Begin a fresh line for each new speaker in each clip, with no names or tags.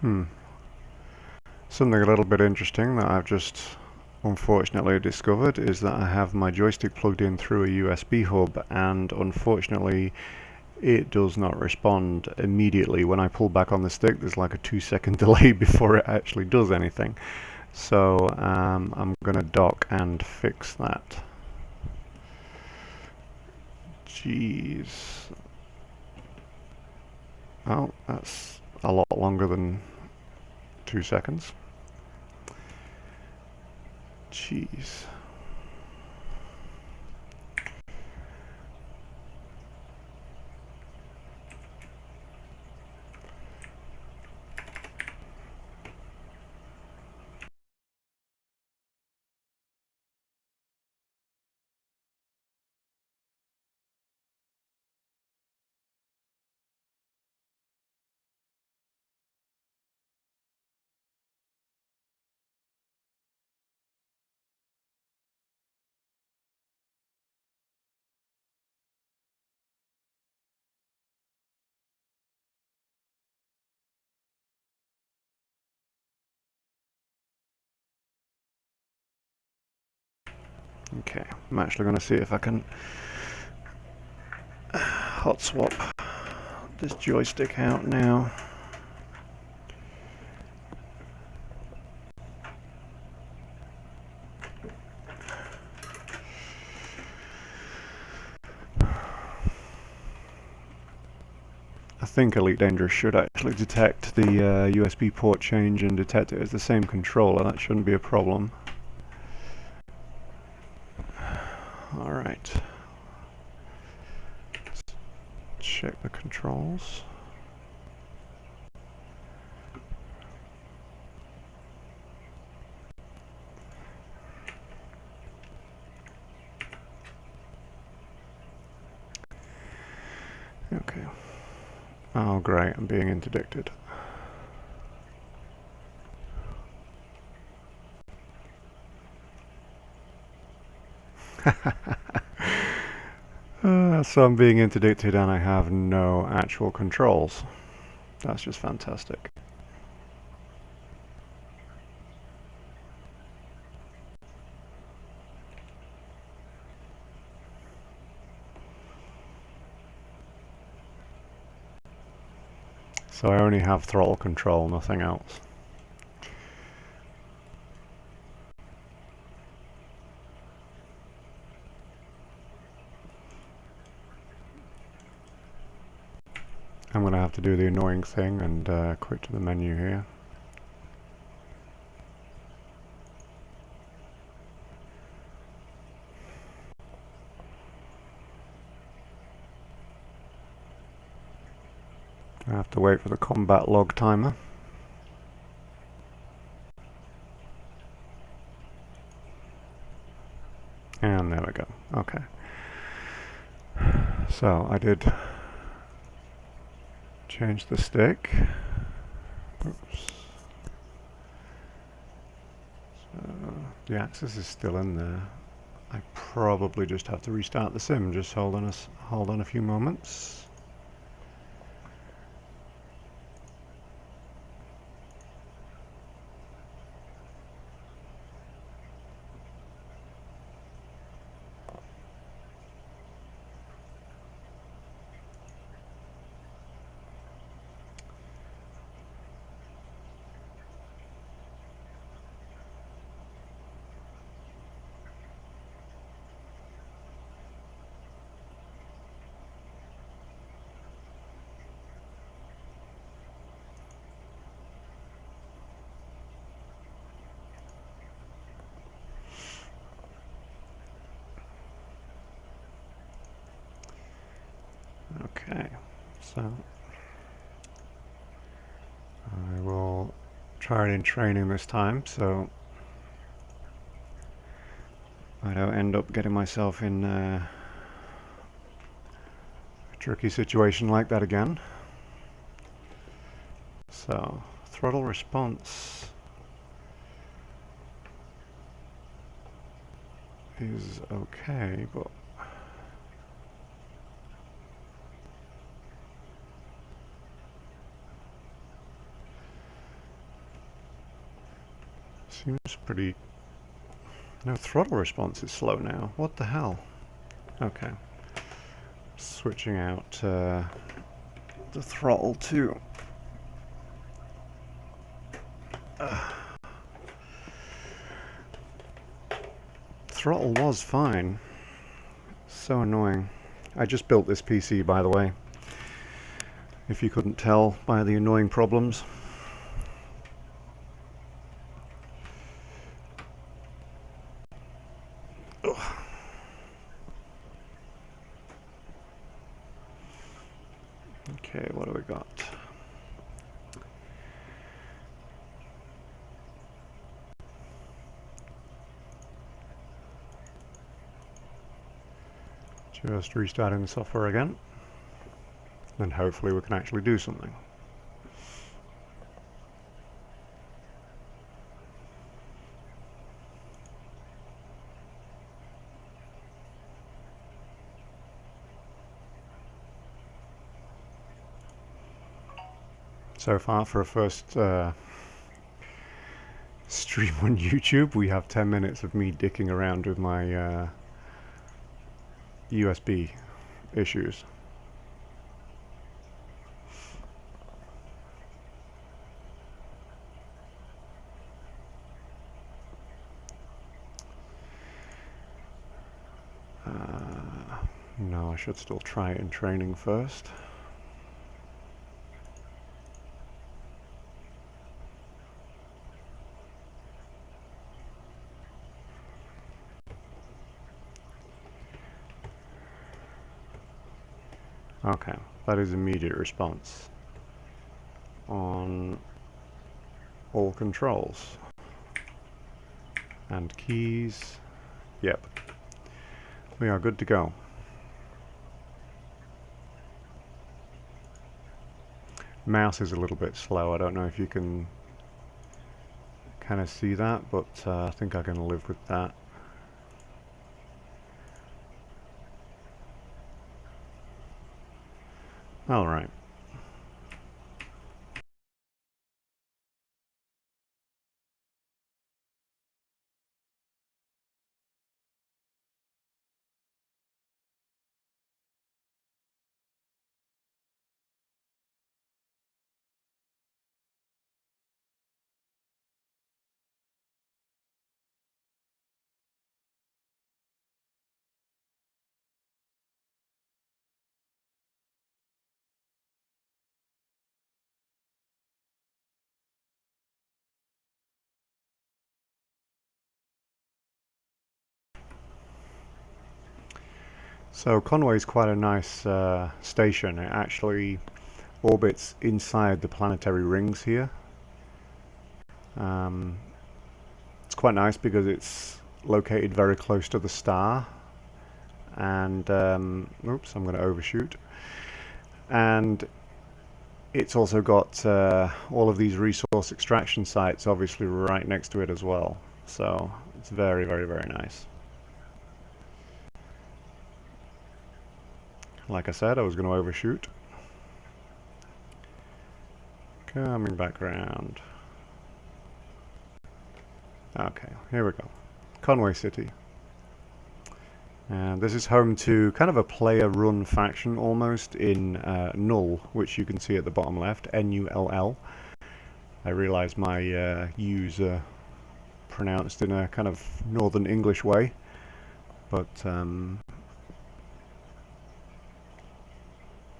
Something a little bit interesting that I've just unfortunately discovered is that I have my joystick plugged in through a USB hub, and unfortunately it does not respond immediately. When I pull back on the stick, there's like a 2-second delay before it actually does anything. So I'm gonna dock and fix that. Jeez. Oh, that's a lot longer than 2 seconds. Jeez. Okay, I'm actually going to see if I can hot swap this joystick out now. I think Elite Dangerous should actually detect the USB port change and detect it as the same controller. That shouldn't be a problem. Alright. Check the controls. Okay. Oh great, I'm being interdicted. So I'm being interdicted and I have no actual controls. That's just fantastic. So I only have throttle control, nothing else. I'm going to have to do the annoying thing and quit to the menu here. I have to wait for the combat log timer. And there we go. Okay. So I did change the stick. Oops. So the axis is still in there. I probably just have to restart the sim. Just hold on a few moments. Okay, so I will try it in training this time, so I don't end up getting myself in a tricky situation like that again. So, throttle response is okay, but Seems pretty... No, throttle response is slow now. What the hell? Okay. Switching out the throttle too. Throttle was fine. So annoying. I just built this PC, by the way, if you couldn't tell by the annoying problems. Ugh. Okay, what do we got? Just restarting the software again, and hopefully we can actually do something. So far, for a first stream on YouTube, we have 10 minutes of me dicking around with my USB issues. No, I should still try it in training first. Okay, that is immediate response on all controls and keys. Yep, we are good to go. Mouse is a little bit slow. I don't know if you can kind of see that, but I think I can live with that. All right. So Conway is quite a nice station. It actually orbits inside the planetary rings here. It's quite nice because it's located very close to the star, and oops, I'm going to overshoot. And it's also got all of these resource extraction sites obviously right next to it as well. So it's very, very, very nice. Like I said, I was going to overshoot. Coming back around. Okay, here we go. Conway City. And this is home to kind of a player-run faction almost in Null, which you can see at the bottom left, N-U-L-L. I realize my U's are pronounced in a kind of Northern English way, but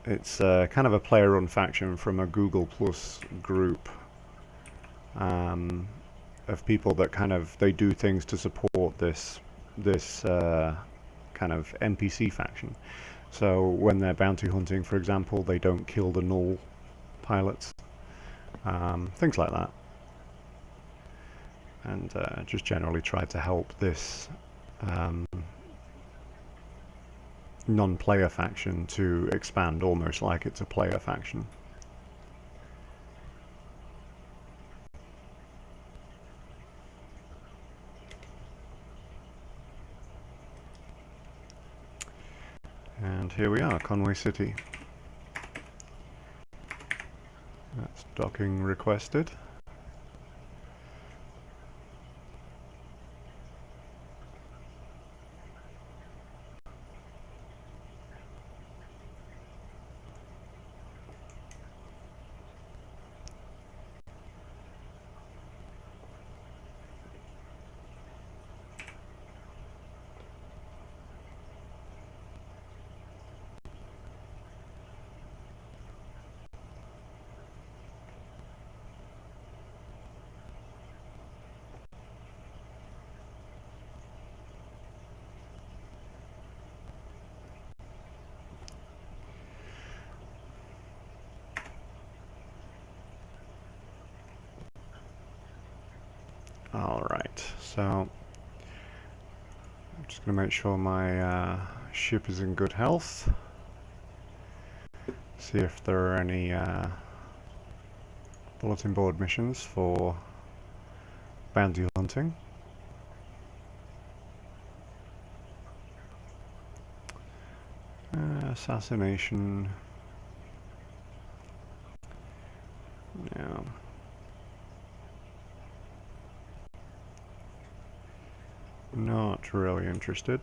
it's kind of a player-run faction from a Google Plus group of people that kind of, they do things to support this kind of NPC faction. So when they're bounty hunting, for example, they don't kill the null pilots, things like that, and just generally try to help this non-player faction to expand almost like it's a player faction. And here we are, Conway City. That's docking requested. Alright, so I'm just going to make sure my ship is in good health. See if there are any bulletin board missions for bounty hunting. Assassination. Yeah. Not really interested.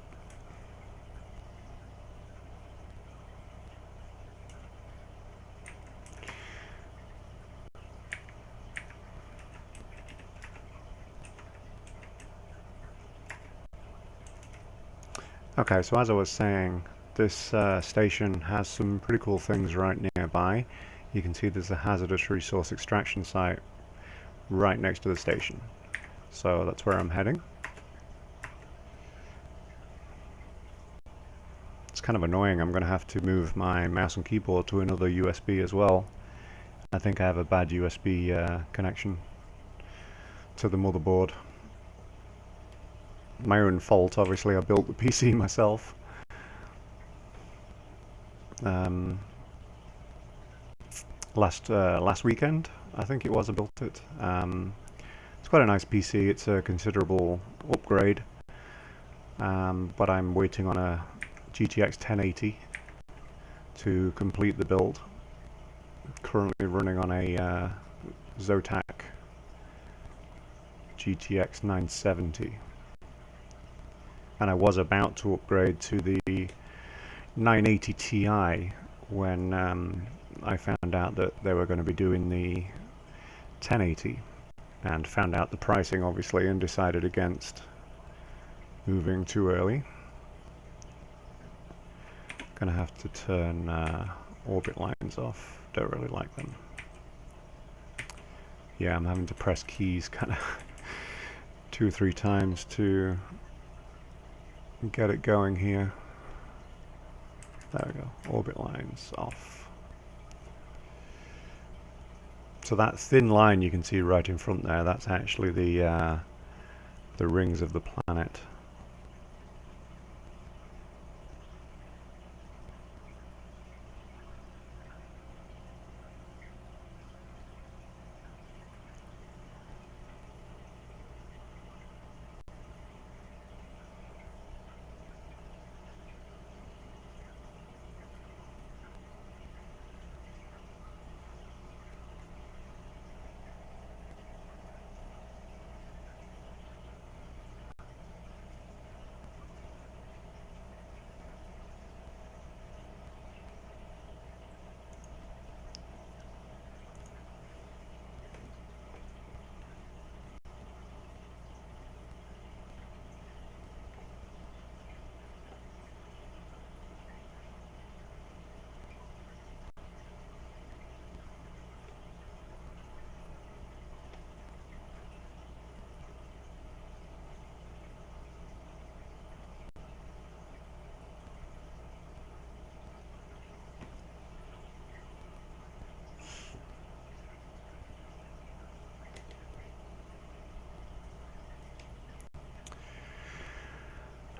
Okay, so as I was saying, this station has some pretty cool things right nearby. You can see there's a hazardous resource extraction site right next to the station. So that's where I'm heading. It's kind of annoying. I'm going to have to move my mouse and keyboard to another USB as well. I think I have a bad USB connection to the motherboard. My own fault, obviously. I built the PC myself. Last weekend, I think it was, I built it. It's quite a nice PC. It's a considerable upgrade, but I'm waiting on a GTX 1080 to complete the build. Currently running on a Zotac GTX 970, and I was about to upgrade to the 980 Ti when I found out that they were going to be doing the 1080, and found out the pricing obviously, and decided against moving too early. Gonna have to turn orbit lines off. Don't really like them. Yeah, I'm having to press keys kind of 2 or 3 times to get it going here. There we go. Orbit lines off. So that thin line you can see right in front there, that's actually the rings of the planet.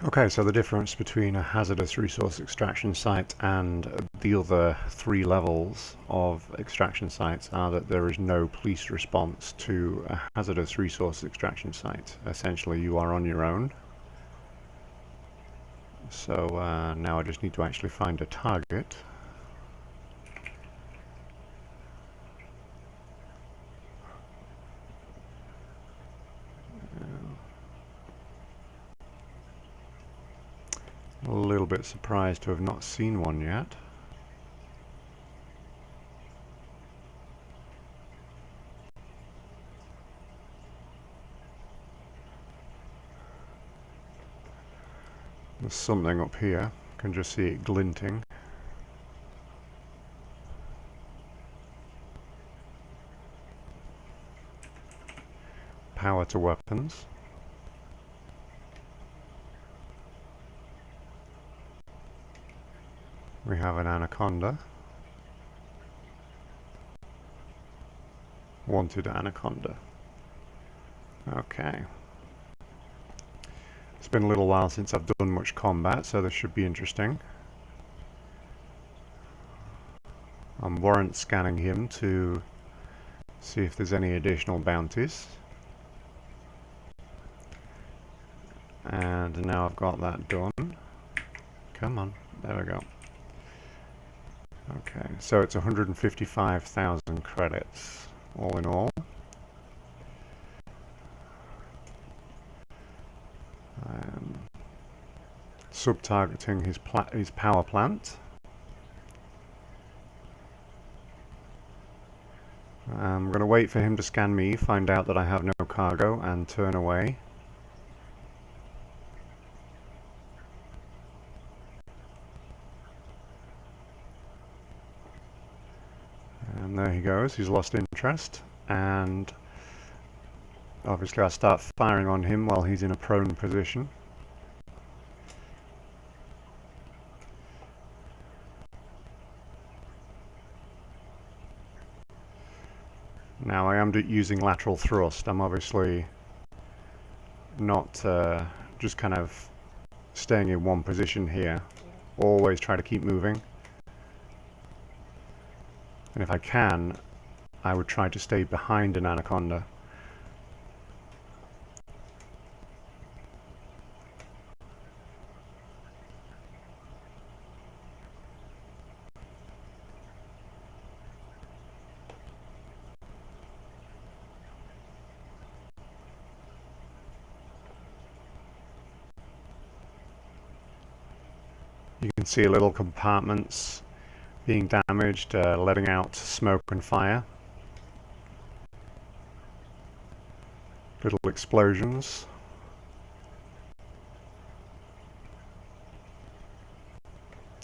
Okay, so the difference between a hazardous resource extraction site and the other 3 levels of extraction sites are that there is no police response to a hazardous resource extraction site. Essentially, you are on your own. So now I just need to actually find a target. A little bit surprised to have not seen one yet. There's something up here. Can just see it glinting. Power to weapons. We have an anaconda. Wanted anaconda. Okay. It's been a little while since I've done much combat, so this should be interesting. I'm warrant scanning him to see if there's any additional bounties. And now I've got that done. Come on, there we go. Okay, so it's 155,000 credits all in all. Sub-targeting his power plant. I'm going to wait for him to scan me, find out that I have no cargo, and turn away. And there he goes, he's lost interest, and obviously I start firing on him while he's in a prone position. Now I am using lateral thrust. I'm obviously not just kind of staying in one position here. Always try to keep moving. And if I can, I would try to stay behind an anaconda. You can see little compartments being damaged, letting out smoke and fire. Little explosions.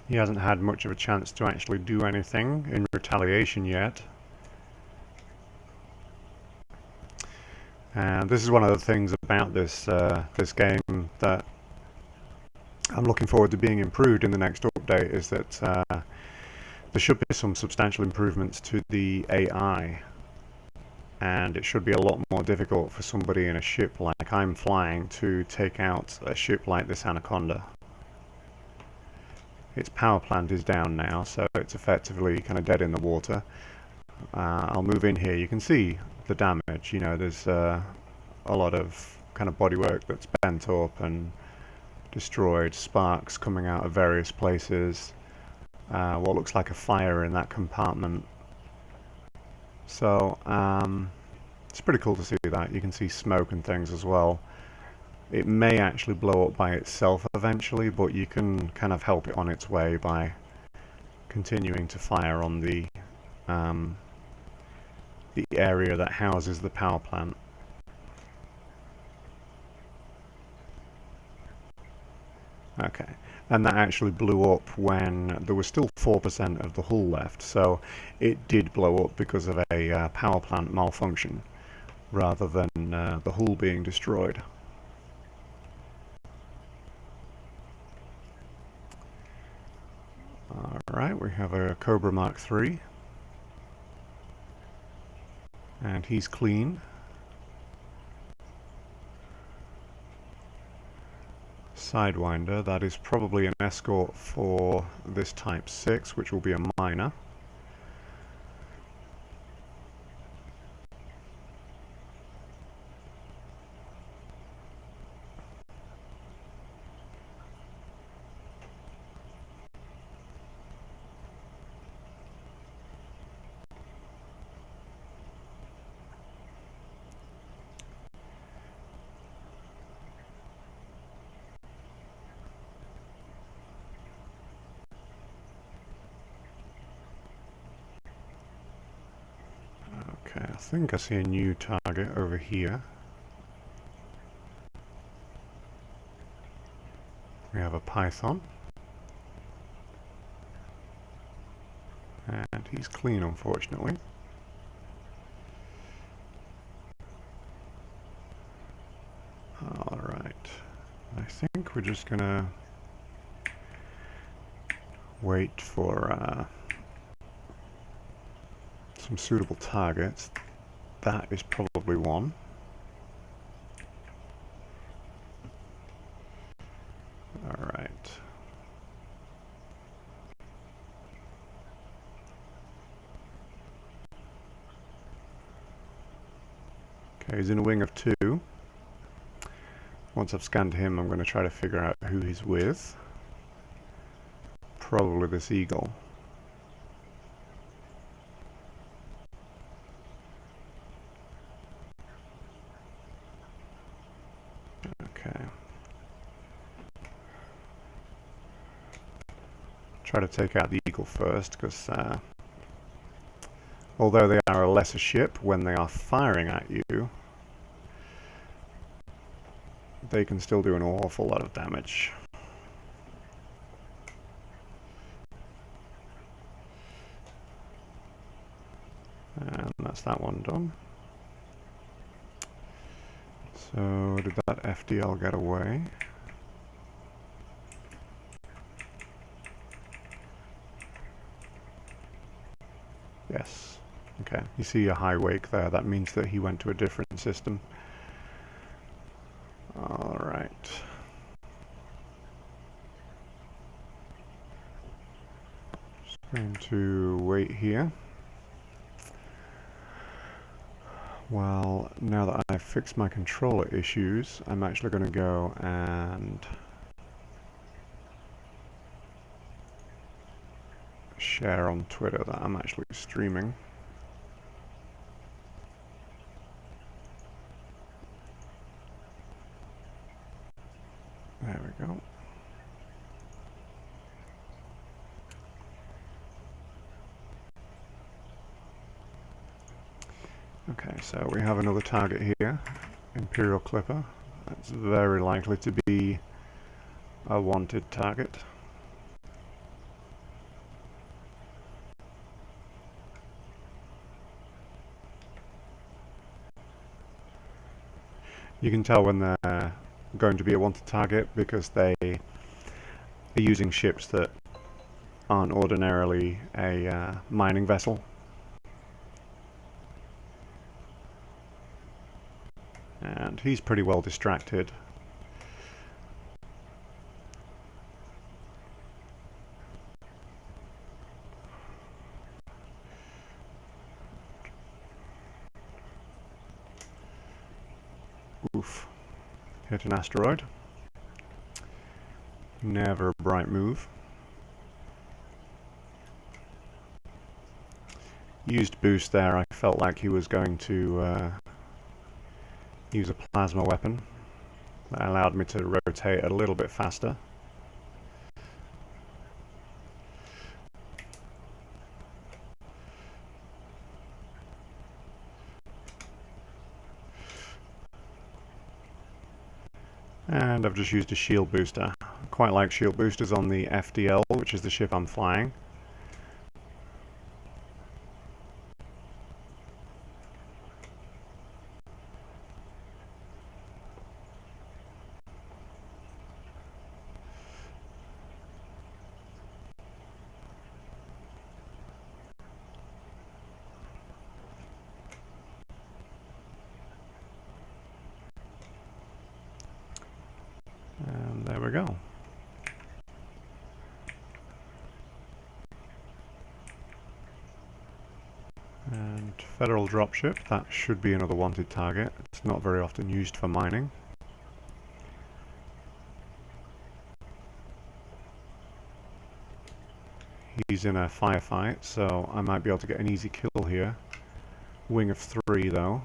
He hasn't had much of a chance to actually do anything in retaliation yet. And this is one of the things about this this game that I'm looking forward to being improved in the next update, is that there should be some substantial improvements to the AI, and it should be a lot more difficult for somebody in a ship like I'm flying to take out a ship like this Anaconda. Its power plant is down now, so it's effectively kind of dead in the water. I'll move in here. You can see the damage. You know, there's a lot of kind of bodywork that's bent up and destroyed, sparks coming out of various places, what looks like a fire in that compartment. So it's pretty cool to see that. You can see smoke and things as well. It may actually blow up by itself eventually, but you can kind of help it on its way by continuing to fire on the area that houses the power plant. Okay, and that actually blew up when there was still 4% of the hull left, so it did blow up because of a power plant malfunction rather than the hull being destroyed. Alright, we have a Cobra Mark III, and he's clean. Sidewinder, that is probably an escort for this Type 6, which will be a miner. Okay, I think I see a new target over here. We have a Python. And he's clean, unfortunately. Alright, I think we're just gonna wait for some suitable targets. That is probably one. Okay, he's in a wing of 2. Once I've scanned him, I'm going to try to figure out who he's with. Probably this eagle. Okay. Try to take out the eagle first, because although they are a lesser ship, when they are firing at you, they can still do an awful lot of damage. And that's that one done. So did that FDL get away? Yes. Okay, you see a high wake there. That means that he went to a different system. Alright. Just going to wait here. Well, now that I've fixed my controller issues, I'm actually going to go and share on Twitter that I'm actually streaming. There we go. Okay, so we have another target here, Imperial Clipper. That's very likely to be a wanted target. You can tell when they're going to be a wanted target because they are using ships that aren't ordinarily a mining vessel. And he's pretty well distracted. Oof. Hit an asteroid. Never a bright move. Used boost there. I felt like he was going to use a plasma weapon. That allowed me to rotate a little bit faster. And I've just used a shield booster. I quite like shield boosters on the FDL, which is the ship I'm flying. And there we go. And Federal dropship, that should be another wanted target. It's not very often used for mining. He's in a firefight, so I might be able to get an easy kill here. Wing of 3 though.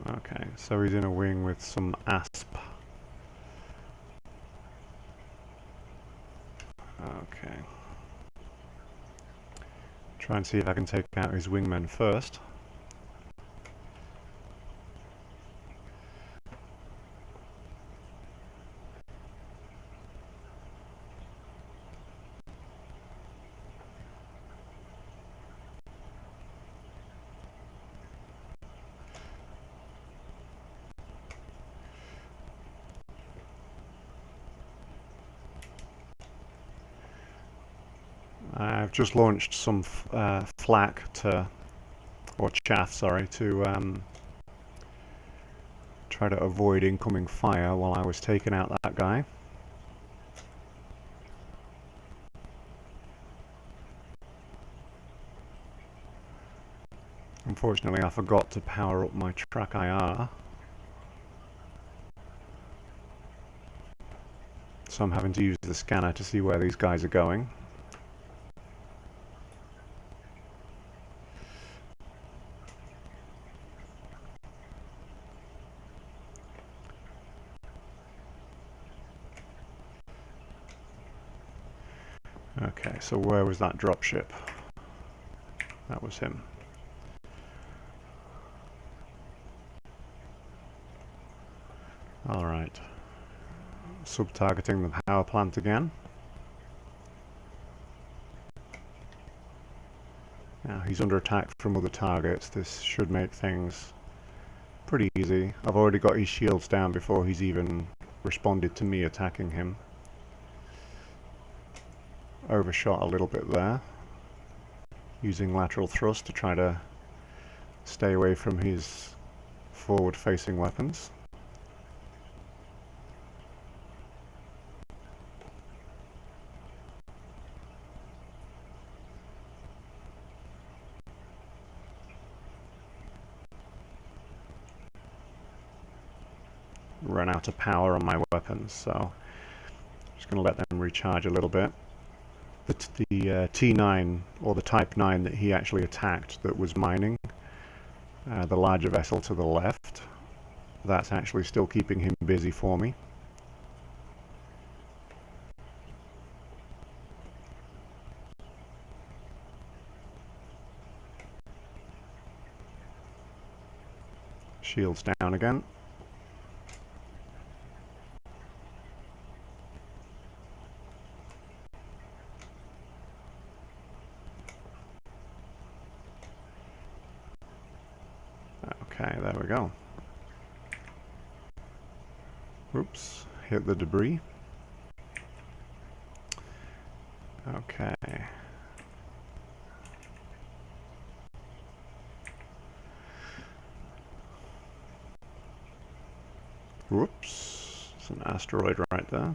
Okay, so he's in a wing with some ASP. Okay. Try and see if I can take out his wingmen first. I've just launched some flak to, or chaff, sorry, to try to avoid incoming fire while I was taking out that guy. Unfortunately, I forgot to power up my track IR, so I'm having to use the scanner to see where these guys are going. Okay, so where was that dropship? That was him. Alright. Sub-targeting the power plant again. Now he's under attack from other targets. This should make things pretty easy. I've already got his shields down before he's even responded to me attacking him. Overshot a little bit there, using lateral thrust to try to stay away from his forward-facing weapons. Run out of power on my weapons, so I'm just going to let them recharge a little bit. The T9, or the Type 9 that he actually attacked that was mining, the larger vessel to the left, that's actually still keeping him busy for me. Shields down again. Okay, there we go. Oops, hit the debris. Okay. Whoops, it's an asteroid right there.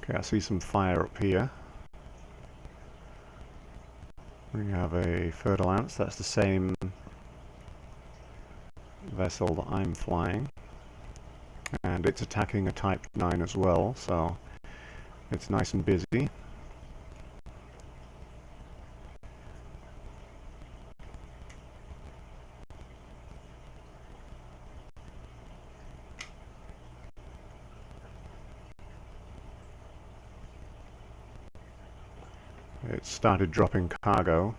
Okay, I see some fire up here. We have a Fer-de-Lance, that's the same vessel that I'm flying. And it's attacking a Type 9 as well, so it's nice and busy. It started dropping cargo.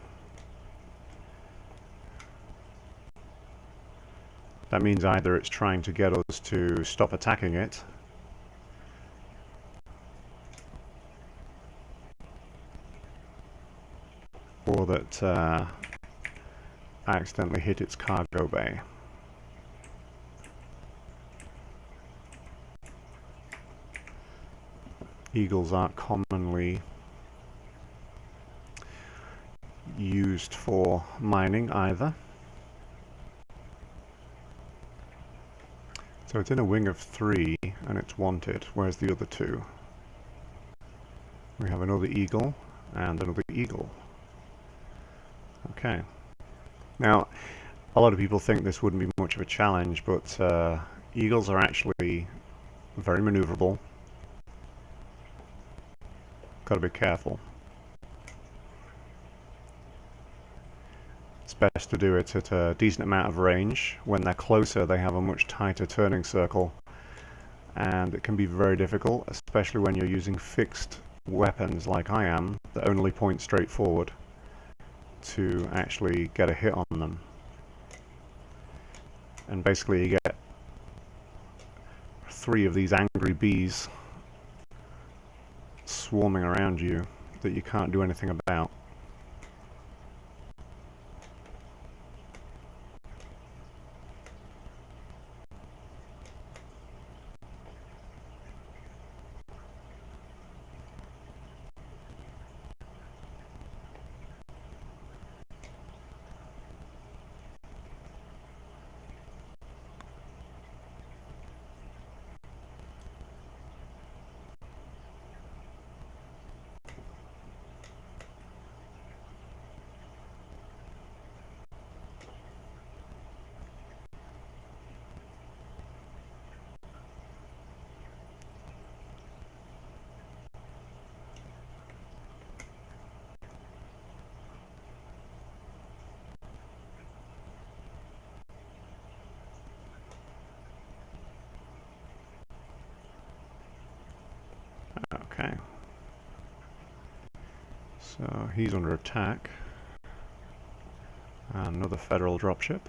That means either it's trying to get us to stop attacking it, or that I accidentally hit its cargo bay. Eagles aren't commonly used for mining either. So it's in a wing of 3 and it's wanted. Where's the other 2? We have another eagle and another eagle. Okay. Now, a lot of people think this wouldn't be much of a challenge, but eagles are actually very maneuverable. Got to be careful. It's best to do it at a decent amount of range. When they're closer, they have a much tighter turning circle, and it can be very difficult, especially when you're using fixed weapons like I am, that only point straight forward, to actually get a hit on them. And basically you get 3 of these angry bees swarming around you that you can't do anything about. Okay. So he's under attack. Another federal dropship.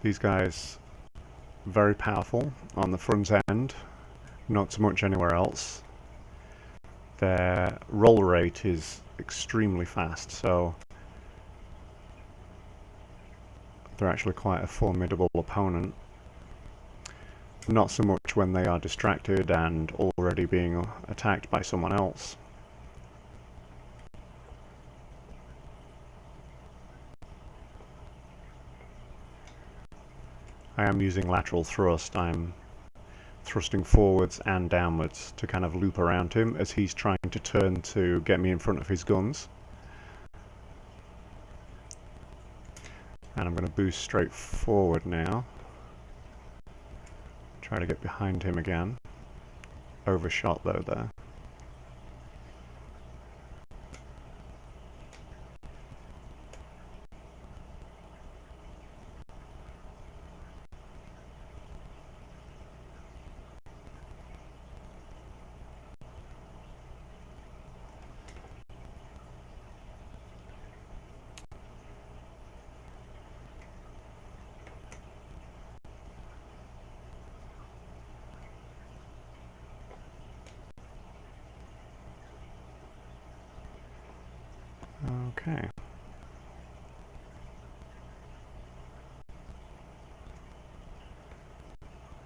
These guys, very powerful on the front end, not so much anywhere else. Their roll rate is extremely fast, so they're actually quite a formidable opponent. Not so much when they are distracted and already being attacked by someone else. I am using lateral thrust. I'm thrusting forwards and downwards to kind of loop around him as he's trying to turn to get me in front of his guns. And I'm going to boost straight forward now. Try to get behind him again. Overshot though there. Okay.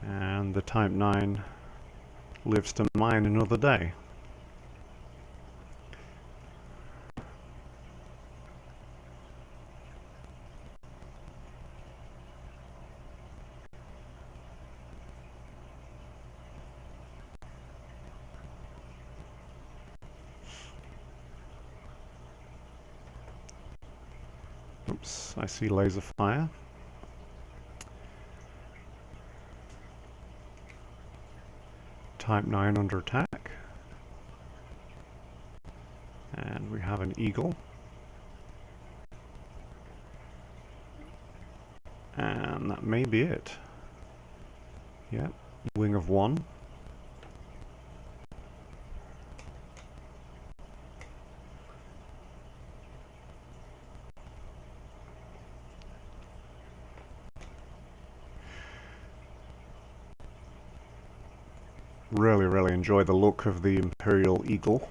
And the Type 9 lives to mine another day. Oops, I see laser fire. Type 9 under attack. And we have an eagle. And that may be it. Yep, wing of one. Really enjoy the look of the Imperial Eagle.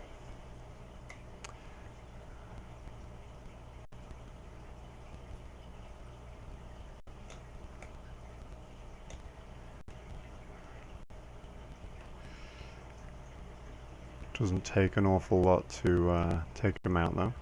Doesn't take an awful lot to take him out though.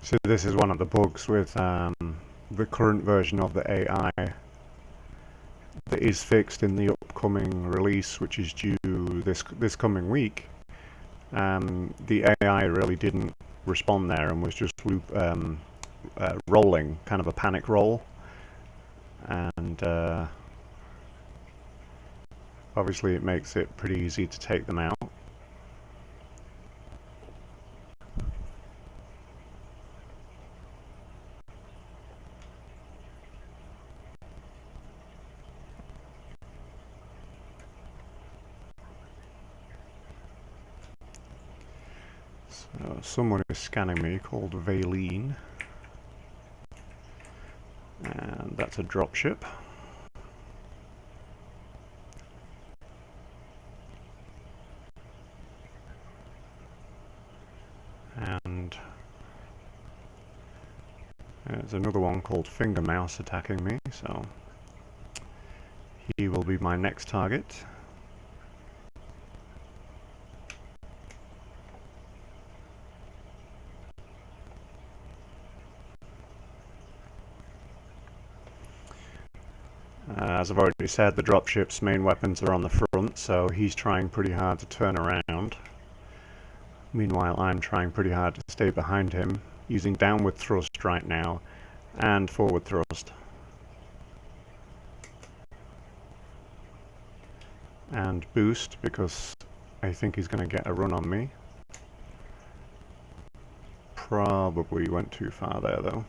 So this is one of the bugs with the current version of the AI that is fixed in the upcoming release, which is due this coming week. The AI really didn't respond there and was just rolling, kind of a panic roll, and obviously it makes it pretty easy to take them out. So someone is scanning me called Valine, and that's a dropship. And there's another one called Finger Mouse attacking me, so he will be my next target. As I've already said, the dropship's main weapons are on the front, so he's trying pretty hard to turn around. Meanwhile, I'm trying pretty hard to stay behind him, using downward thrust right now, and forward thrust. And boost, because I think he's going to get a run on me. Probably went too far there, though.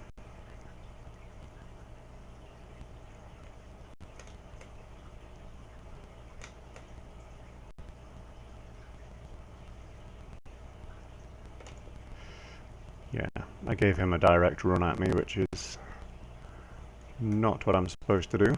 Yeah, I gave him a direct run at me, which is not what I'm supposed to do.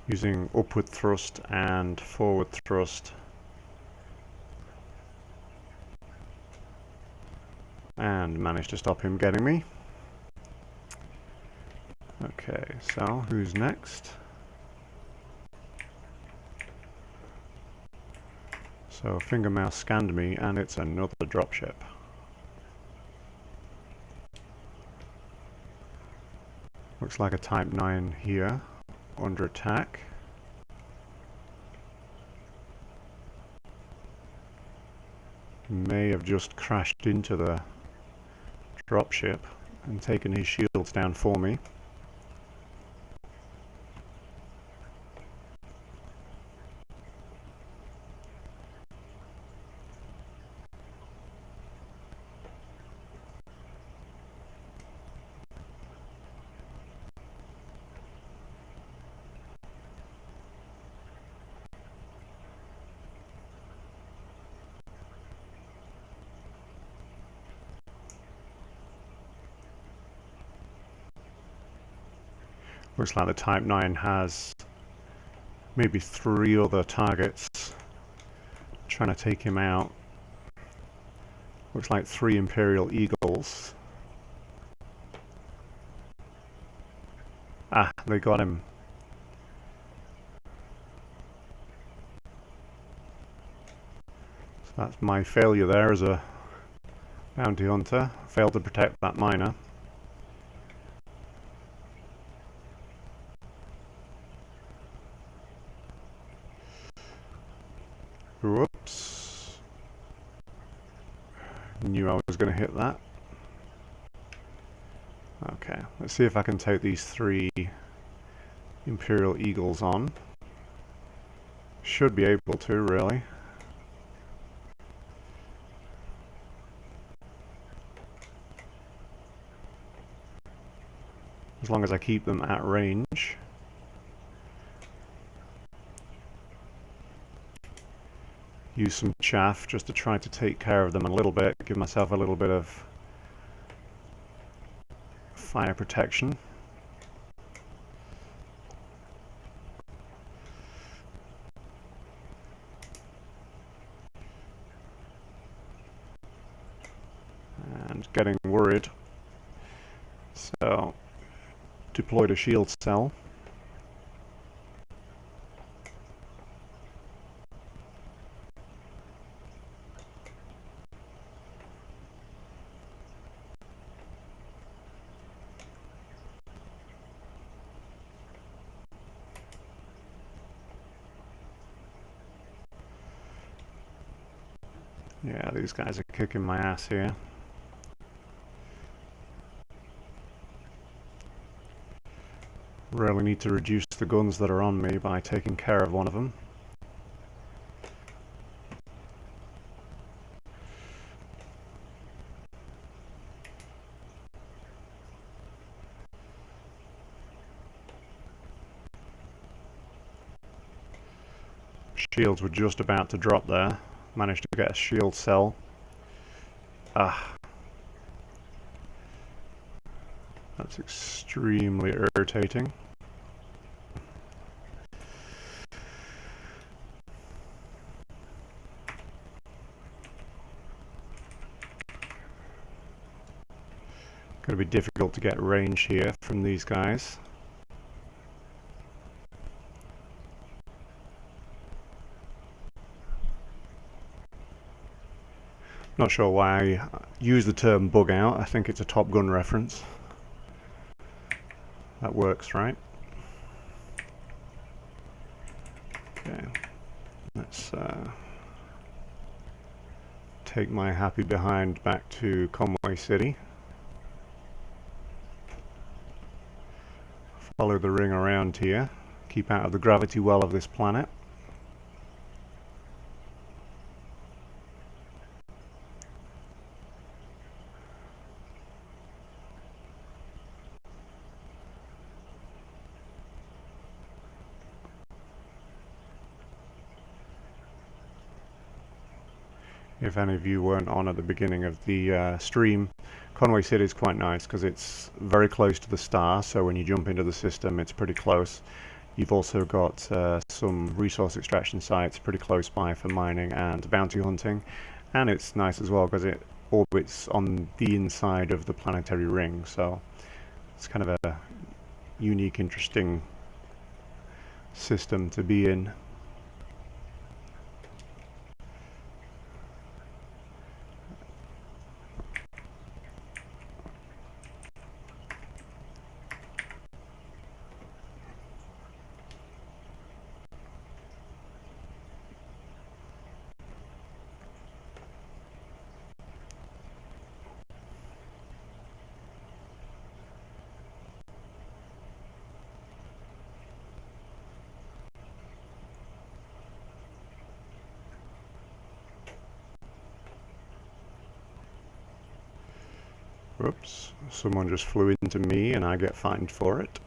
Using upward thrust and forward thrust. And managed to stop him getting me. Okay, so who's next? So finger mouse scanned me, and it's another dropship. Looks like a Type 9 here, under attack. May have just crashed into the dropship and taken his shields down for me. Looks like the Type 9 has maybe 3 other targets trying to take him out. Looks like 3 Imperial Eagles. Ah, they got him. So that's my failure there as a bounty hunter. Failed to protect that miner. Whoops. Knew I was going to hit that. Okay, let's see if I can take these 3 Imperial Eagles on. Should be able to, really. As long as I keep them at range. Use some chaff just to try to take care of them a little bit, give myself a little bit of fire protection. And getting worried. So, deployed a shield cell. Yeah, these guys are kicking my ass here. Really need to reduce the guns that are on me by taking care of one of them. Shields were just about to drop there. Managed to get a shield cell. Ah. That's extremely irritating. going to be difficult to get range here from these guys. Not sure why I use the term bug out. I think it's a Top Gun reference. That works, right? Okay, let's take my happy behind back to Conway City. Follow the ring around here. Keep out of the gravity well of this planet. If any of you weren't on at the beginning of the stream, Conway City is quite nice because it's very close to the star, so when you jump into the system it's pretty close. You've also got some resource extraction sites pretty close by for mining and bounty hunting, and it's nice as well because it orbits on the inside of the planetary ring, so it's kind of a unique, interesting system to be in. Whoops, someone just flew into me and I get fined for it.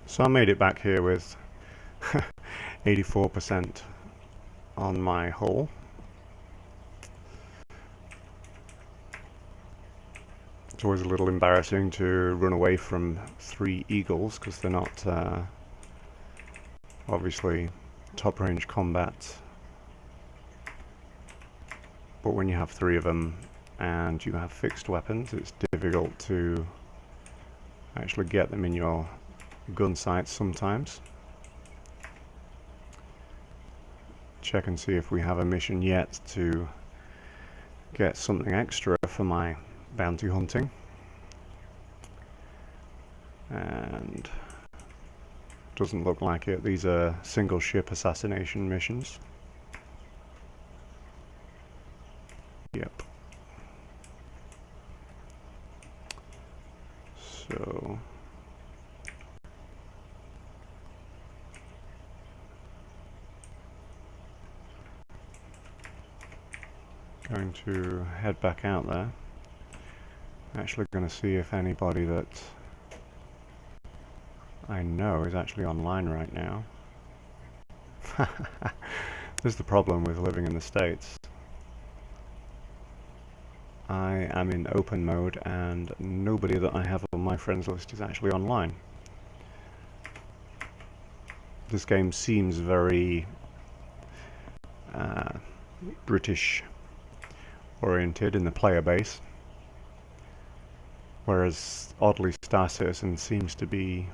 So I made it back here with 84% on my hull. It's always a little embarrassing to run away from 3 eagles because they're not obviously top range combat, but when you have 3 of them and you have fixed weapons, it's difficult to actually get them in your gun sights sometimes. Check and see if we have a mission yet to get something extra for my bounty hunting, and doesn't look like it. These are single ship assassination missions. Yep. So going to head back out there. Actually going to see if anybody that I know is actually online right now. This is the problem with living in the States. I am in open mode and nobody that I have on my friends list is actually online. This game seems very British oriented in the player base, whereas oddly Star Citizen seems to be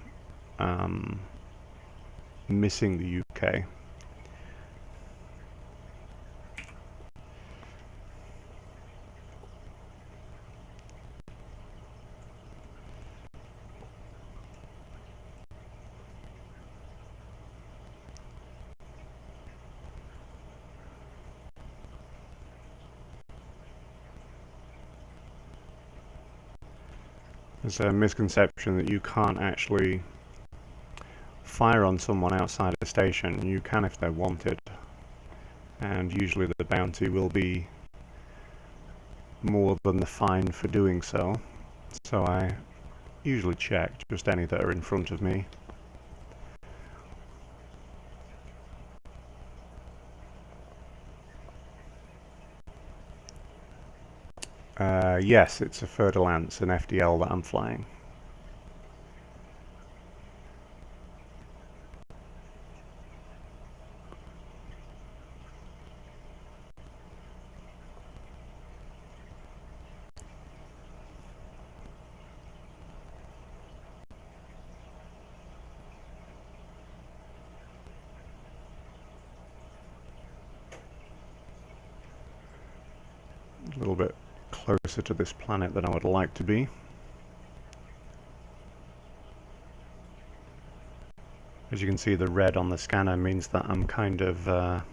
missing the UK. There's a misconception that you can't actually fire on someone outside a station. You can if they're wanted, and usually the bounty will be more than the fine for doing so. So I usually check just any that are in front of me. Yes, it's a Fer-de-Lance, an FDL that I'm flying. A little bit closer to this planet than I would like to be. As you can see, the red on the scanner means that I'm kind of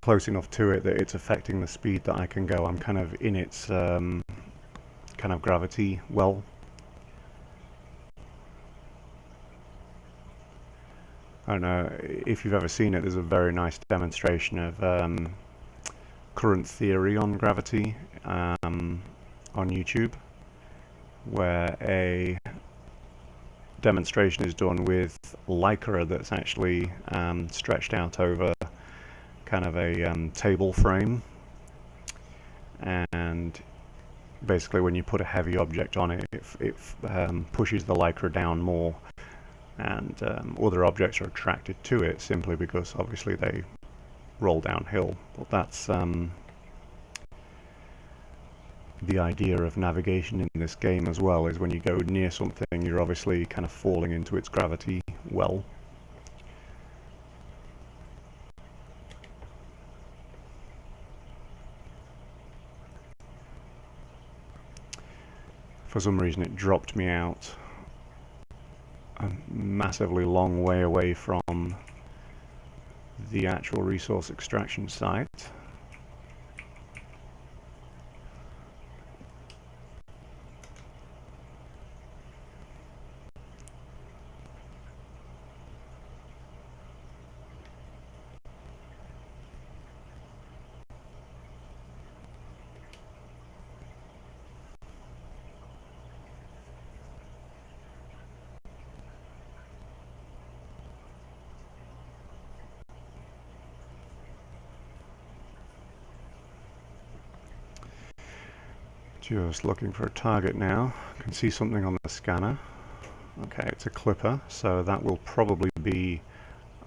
close enough to it that it's affecting the speed that I can go. I'm kind of in its kind of gravity well. I don't know if you've ever seen it. There's a very nice demonstration of current theory on gravity on YouTube, where a demonstration is done with lycra that's actually stretched out over kind of a table frame, and basically when you put a heavy object on it, it pushes the lycra down more, and other objects are attracted to it simply because obviously they roll downhill. But that's the idea of navigation in this game as well, is when you go near something you're obviously kind of falling into its gravity well. For some reason it dropped me out a massively long way away from the actual resource extraction site. Just looking for a target now. I can see something on the scanner. Okay, it's a clipper, so that will probably be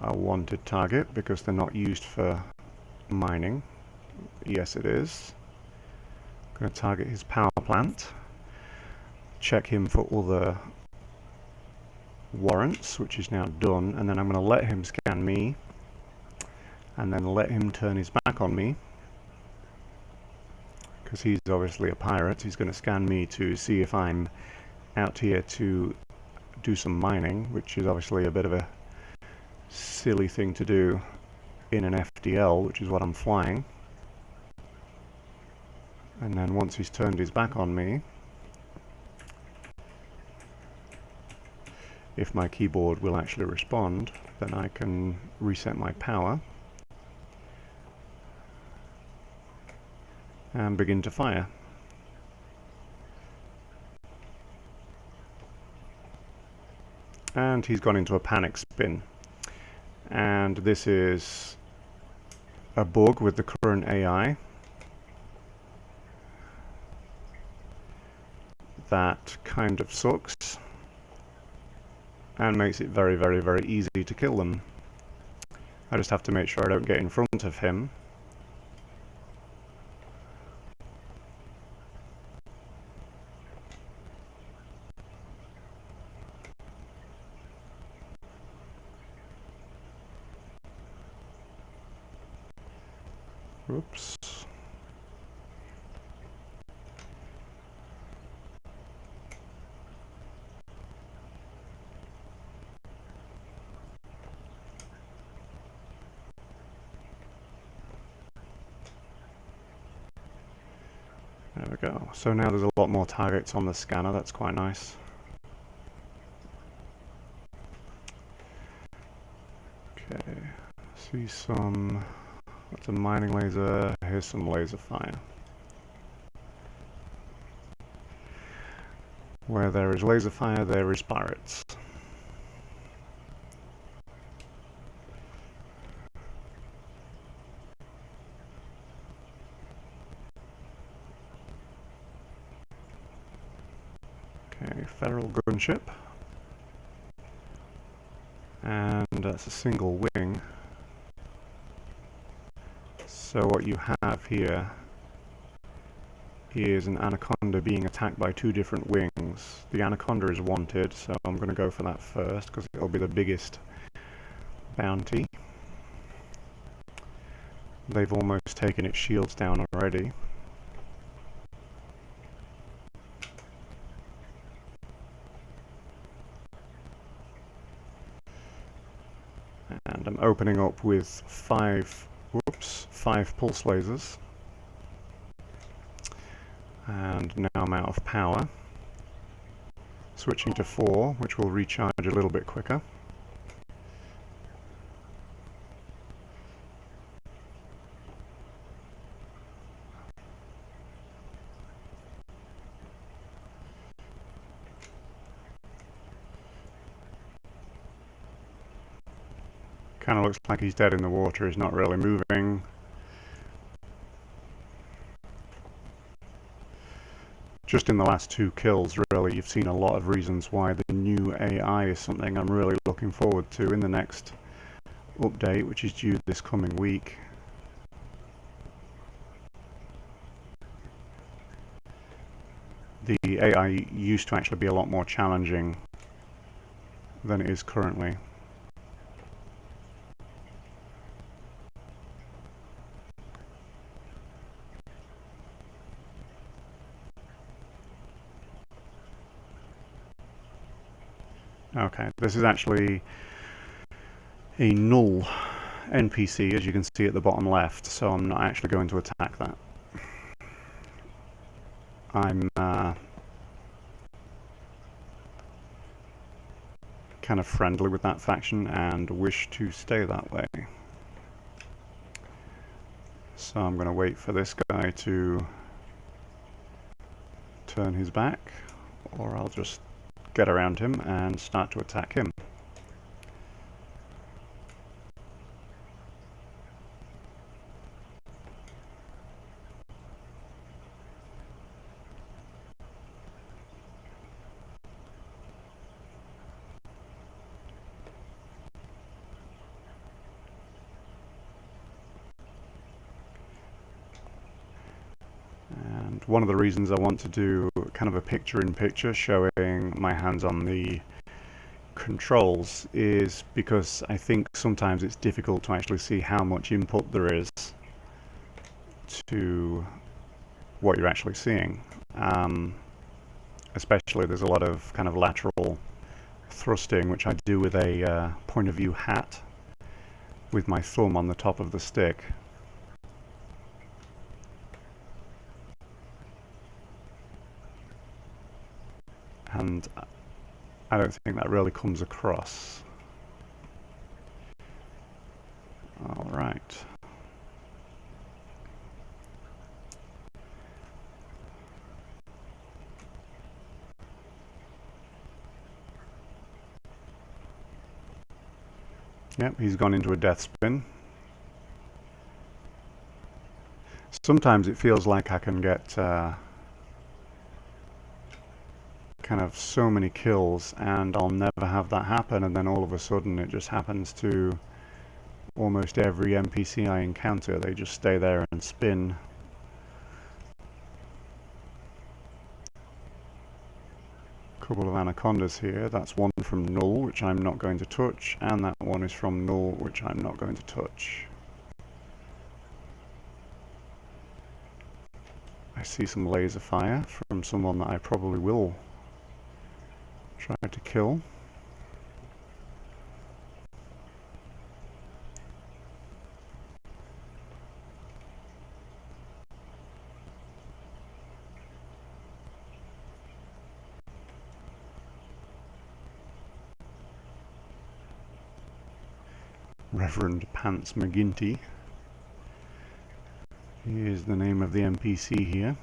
a wanted target because they're not used for mining. Yes, it is. I'm going to target his power plant. Check him for other warrants, which is now done, and then I'm going to let him scan me, and then let him turn his back on me. Because he's obviously a pirate, he's going to scan me to see if I'm out here to do some mining, which is obviously a bit of a silly thing to do in an FDL, which is what I'm flying. And then once he's turned his back on me, if my keyboard will actually respond, then I can reset my power and begin to fire. And he's gone into a panic spin. And this is a bug with the current AI that kind of sucks and makes it very, very, very easy to kill them. I just have to make sure I don't get in front of him. Oops. There we go. So now there's a lot more targets on the scanner, that's quite nice. Okay, see some, that's a mining laser, here's some laser fire. Where there is laser fire, there is pirates. Okay, Federal gunship. And that's a single wing. So what you have here is an anaconda being attacked by two different wings. The anaconda is wanted, so I'm going to go for that first because it'll be the biggest bounty. They've almost taken its shields down already. And I'm opening up with five pulse lasers. And now I'm out of power. Switching to 4, which will recharge a little bit quicker. Kind of looks like he's dead in the water, he's not really moving. Just in the last 2 kills, really, you've seen a lot of reasons why the new AI is something I'm really looking forward to in the next update, which is due this coming week. The AI used to actually be a lot more challenging than it is currently. Okay, this is actually a null NPC, as you can see at the bottom left, so I'm not actually going to attack that. I'm kind of friendly with that faction and wish to stay that way. So I'm going to wait for this guy to turn his back, or I'll just get around him and start to attack him. And one of the reasons I want to do kind of a picture-in-picture showing my hands on the controls is because I think sometimes it's difficult to actually see how much input there is to what you're actually seeing. Especially there's a lot of kind of lateral thrusting, which I do with a point of view hat with my thumb on the top of the stick. And I don't think that really comes across. All right. Yep, he's gone into a death spin. Sometimes it feels like I can get kind of so many kills and I'll never have that happen, and then all of a sudden it just happens to almost every NPC I encounter. They just stay there and spin. Couple of anacondas here. That's one from null, which I'm not going to touch, and that one is from null, which I'm not going to touch. I see some laser fire from someone that I probably will try to kill. Reverend Pants McGinty is the name of the NPC here.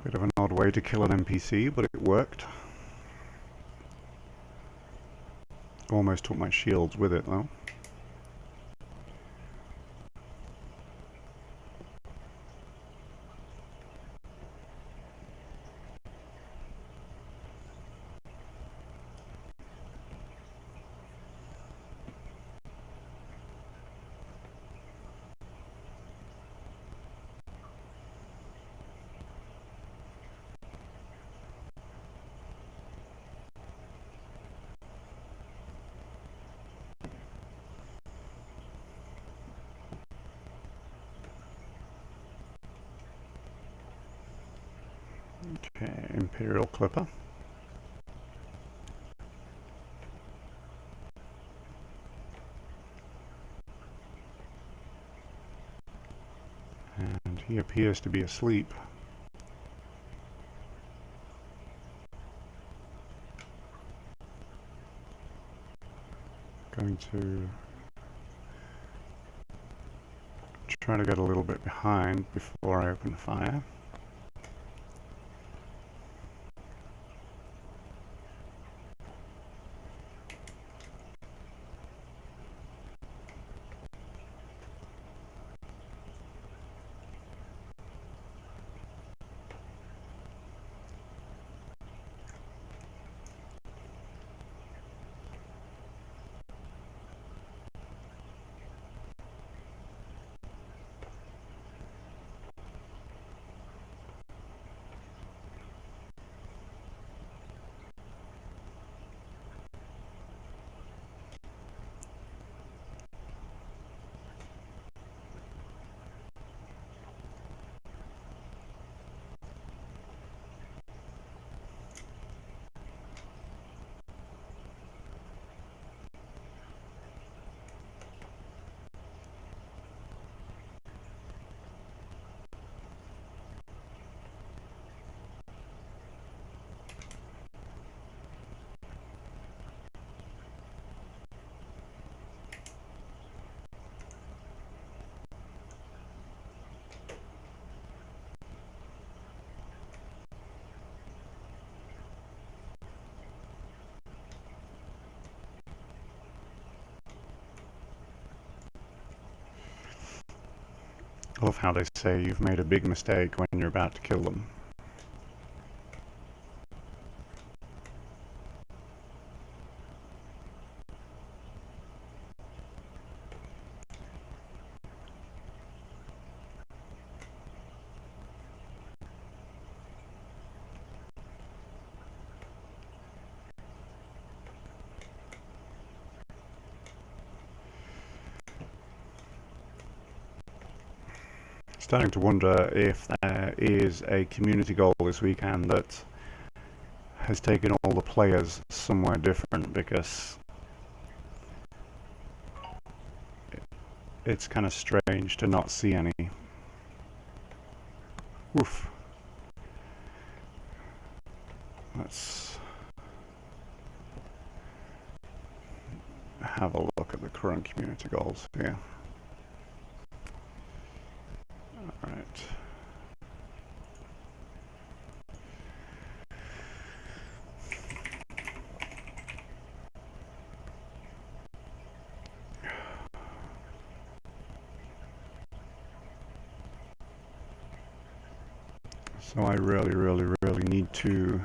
Bit of an odd way to kill an NPC, but it worked. Almost took my shields with it though. Okay, Imperial Clipper. And he appears to be asleep. Going to try to get a little bit behind before I open fire. I love how they say you've made a big mistake when you're about to kill them. Starting to wonder if there is a community goal this weekend that has taken all the players somewhere different, because it's kind of strange to not see any. Oof. Let's have a look at the current community goals here. Alright. So I really need to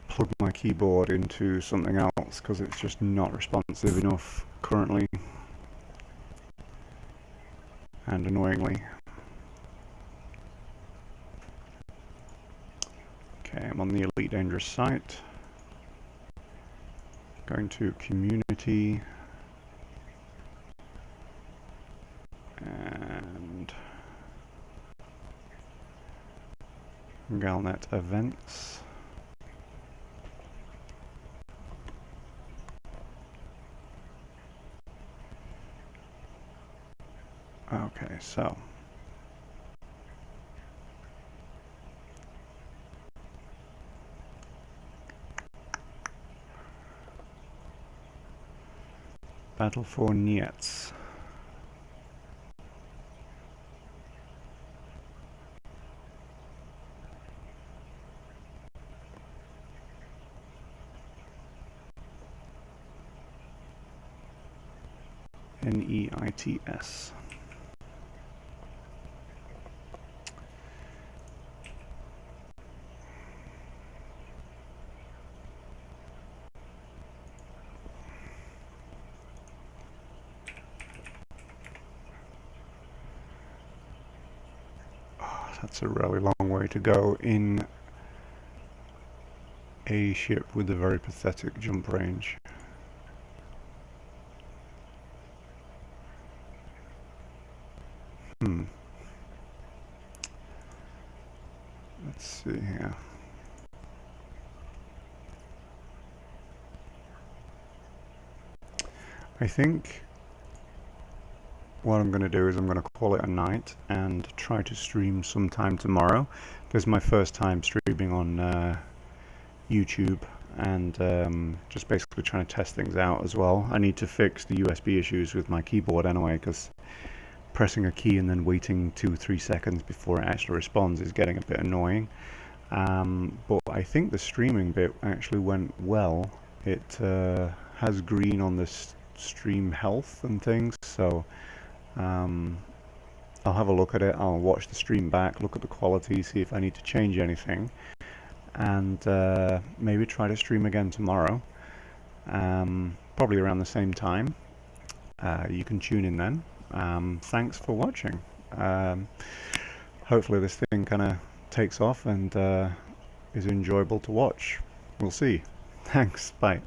plug my keyboard into something else, because it's just not responsive enough currently, and annoyingly. Okay, I'm on the Elite Dangerous site. Going to Community, and Galnet Events. Okay, so Battle for Nietz. N-E-I-T-S. Oh, that's a really long way to go in a ship with a very pathetic jump range. Let's see here. I think what I'm going to do is I'm going to call it a night and try to stream sometime tomorrow. This is my first time streaming on YouTube, and just basically trying to test things out as well. I need to fix the USB issues with my keyboard anyway, because pressing a key and then waiting 2-3 seconds before it actually responds is getting a bit annoying. But I think the streaming bit actually went well. It has green on this stream health and things, so I'll have a look at it. I'll watch the stream back, look at the quality, see if I need to change anything, and maybe try to stream again tomorrow, probably around the same time. You can tune in then. Thanks for watching. Hopefully this thing kind of takes off and is enjoyable to watch. We'll see. Thanks. Bye.